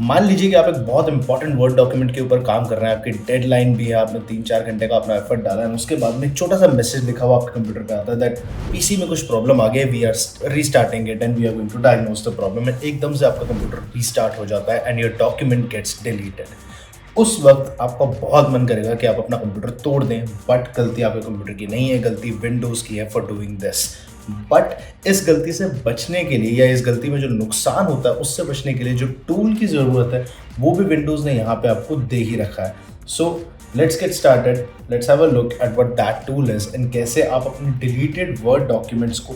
मान लीजिए कि आप एक बहुत इंपॉर्टेंट वर्ड डॉक्यूमेंट के ऊपर काम कर रहे हैं, आपकी डेडलाइन भी है, आपने 3-4 घंटे का अपना एफर्ट डाला है, उसके बाद में एक छोटा सा मैसेज लिखा हुआ आपके कंप्यूटर पे आता है दैट पीसी में कुछ प्रॉब्लम आ गई, we are restarting it and we are going to diagnose the problem. And एकदम से आपका कंप्यूटर रीस्टार्ट हो जाता है and your document gets deleted. उस वक्त आपका बहुत मन करेगा कि आप अपना कंप्यूटर तोड़ दें, बट गलती आपके कंप्यूटर की नहीं है, गलती विंडोज़ की है फॉर डूइंग दिस। बट इस गलती से बचने के लिए या इस गलती में जो नुकसान होता है उससे बचने के लिए जो टूल की ज़रूरत है वो भी विंडोज़ ने यहाँ पे आपको दे ही रखा है। So let's get started, let's have a look at what that tool is and कैसे आप अपने डिलीटेड वर्ड डॉक्यूमेंट्स को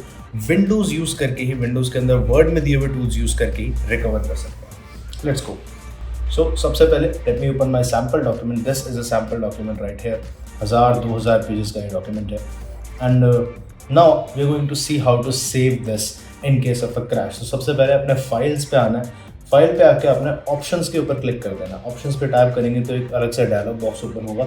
विंडोज़ यूज़ करके ही, विंडोज़ के अंदर वर्ड में दिए हुए टूल्स यूज़ करके ही रिकवर कर सकते हैं। Let's go. सो सबसे पहले let me open my sample document. This is a sample document right here. 1000-2000 pages का ये डॉक्यूमेंट है and now we are going to see how to save this in case of a crash. तो सबसे पहले अपने files पे आना है, फाइल पे आके अपने ऑप्शंस के ऊपर क्लिक कर देना। ऑप्शंस पे टाइप करेंगे तो एक अलग से डायलॉग बॉक्स ओपन होगा।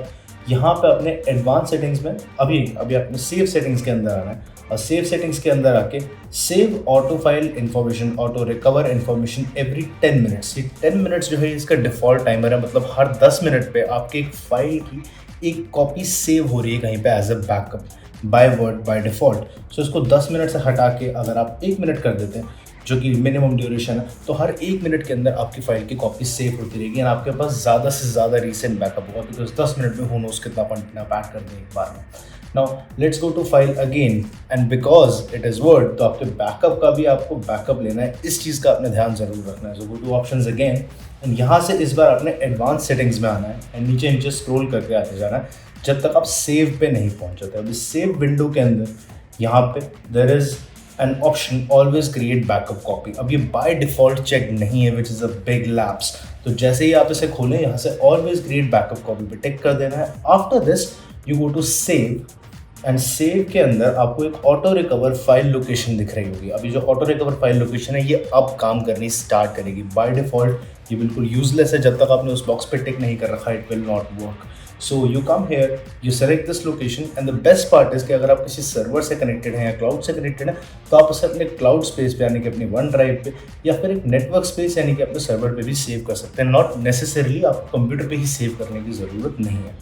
यहाँ पे अपने एडवांस सेटिंग्स में अभी अपने सेव सेटिंग्स के अंदर आना है और सेव सेटिंग्स के अंदर आके save auto file information, auto recover information every 10 minutes. ये 10 मिनट्स जो है इसका डिफ़ॉल्ट टाइमर है, मतलब हर 10 मिनट पे आपके एक फाइल की एक कॉपी सेव हो रही है कहीं पे as a backup by Word by default. So इसको 10 मिनट से हटा के अगर आप 1 मिनट कर देते हैं जो कि मिनिमम ड्यूरेशन है, तो हर 1 मिनट के अंदर आपकी फाइल की कॉपी सेव होती रहेगी एंड आपके पास ज़्यादा से ज़्यादा रीसेंट बैकअप होगा, बिकॉज 10 मिनट में हो नोस कितना कंटेंट आप ऐड कर दें एक बार में। Now let's go to file again and because it is Word तो आपके बैकअप का भी आपको बैकअप लेना है, इस चीज़ का आपने ध्यान ज़रूर रखना है। So go to options again and यहाँ से इस बार अपने एडवांस सेटिंग्स में आना है एंड नीचे नीचे स्क्रॉल करके आते जाना है जब तक आप सेव पे नहीं पहुँच जाते। अभी सेव विंडो के अंदर यहाँ पे there is an option always create backup copy. अब ये बाय डिफ़ॉल्ट चेक नहीं है which is a big lapse. तो जैसे ही आप इसे खोलें यहाँ से ऑलवेज क्रिएट बैकअप कॉपी पे टिक कर देना है। After this you go to save and save के अंदर आपको एक ऑटो रिकवर फाइल लोकेशन दिख रही होगी। अभी जो ऑटो रिकवर फाइल लोकेशन है ये अब काम करनी स्टार्ट करेगी। बाय डिफ़ॉल्ट ये बिल्कुल यूजलेस है, जब तक आपने उस बॉक्स पे टिक नहीं कर रखा it will not work. So you come here, you select this location and the best part is कि अगर आप किसी सर्वर से कनेक्टेड हैं या क्लाउड से कनेक्टेड हैं तो आप उसे अपने क्लाउड स्पेस पे यानी कि अपनी वन ड्राइव पे या फिर एक नेटवर्क स्पेस यानी कि अपने सर्वर पे भी सेव कर सकते हैं। नॉट नेसेसरली आपको कंप्यूटर पे ही सेव करने की ज़रूरत नहीं है,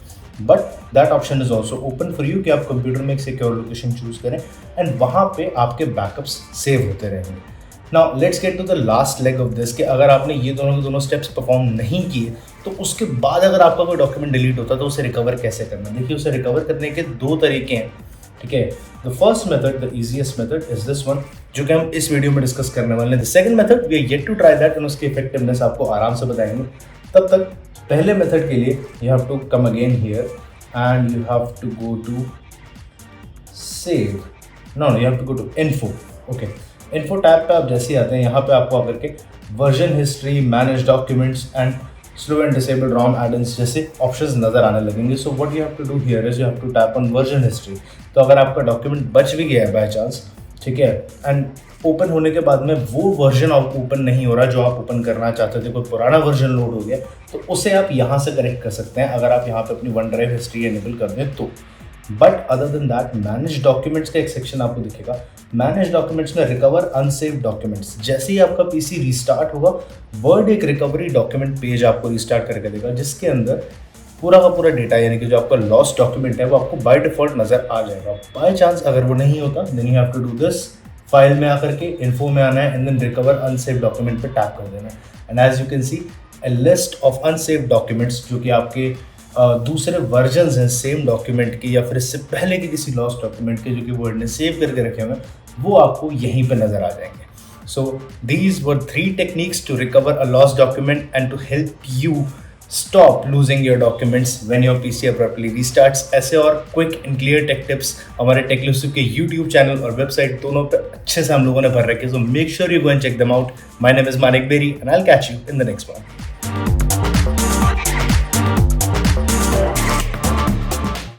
but that option is also open for you कि आप कंप्यूटर में एक सिक्योर लोकेशन चूज करें एंड वहाँ पे आपके बैकअप्स सेव होते रहेंगे। Now let's get to the last leg of this कि अगर आपने ये दोनों के दोनों स्टेप्स परफॉर्म नहीं किए तो उसके बाद अगर आपका कोई डॉक्यूमेंट डिलीट होता है तो उसे रिकवर कैसे करना। देखिए उसे रिकवर करने के 2 तरीके हैं, ठीक है। The first method, the easiest method is this one जो कि हम इस वीडियो में डिस्कस करने वाले हैं। The second method we are yet to try that and उसकी इफेक्टिवनेस आपको आराम से बताएंगे। तब तक पहले मेथड के लिए you have to come again here and you have to go to save, no you have to go to info. Okay, info tab पे आप जैसे ही आते हैं यहाँ पे आपको आकर के version history, manage documents and slow and disabled ROM add-ins जैसे ऑप्शंस नजर आने लगेंगे। So what you have to do here is you have to tap on version history. तो अगर आपका डॉक्यूमेंट बच भी गया है बाय चांस, ठीक है, एंड ओपन होने के बाद में वो वर्जन ओपन नहीं हो रहा जो आप ओपन करना चाहते थे, कोई पुराना वर्जन लोड हो गया, तो उसे आप यहाँ से करेक्ट कर सकते हैं अगर आप यहाँ पे अपनी वन ड्राइव हिस्ट्री एनेबल कर दें तो। But other than that manage documents का एक सेक्शन आपको दिखेगा। मैनेज डॉक्यूमेंट्स में रिकवर अनसेव्ड डॉक्यूमेंट्स, जैसे ही आपका पीसी रिस्टार्ट होगा वर्ड एक रिकवरी डॉक्यूमेंट पेज आपको रिस्टार्ट करके देगा जिसके अंदर पूरा का पूरा डेटा यानी कि जो आपका लॉस्ट डॉक्यूमेंट है वो आपको बाय डिफॉल्ट नजर आ जाएगा। बाय चांस अगर वो नहीं होता then you have to do this, file में आकर के इन्फो में आना है and then recover unsaved document पे टैप कर देना है and as you can see a list of unsaved documents जो कि आपके दूसरे वर्जन्स हैं सेम डॉक्यूमेंट के या फिर इससे पहले के किसी लॉस्ट डॉक्यूमेंट के जो कि वर्ड ने सेव करके रखे हुए वो आपको यहीं पे नजर आ जाएंगे। So these are 3 techniques to recover a lost document and to help you stop losing your documents when your PC abruptly restarts. ऐसे और quick and clear tech tips हमारे टेक्लूसिव के यूट्यूब चैनल और वेबसाइट दोनों पे अच्छे से हम लोगों ने भर रखे। So make sure you go and check them out. My name is Manik Berry and I will catch you in the next one.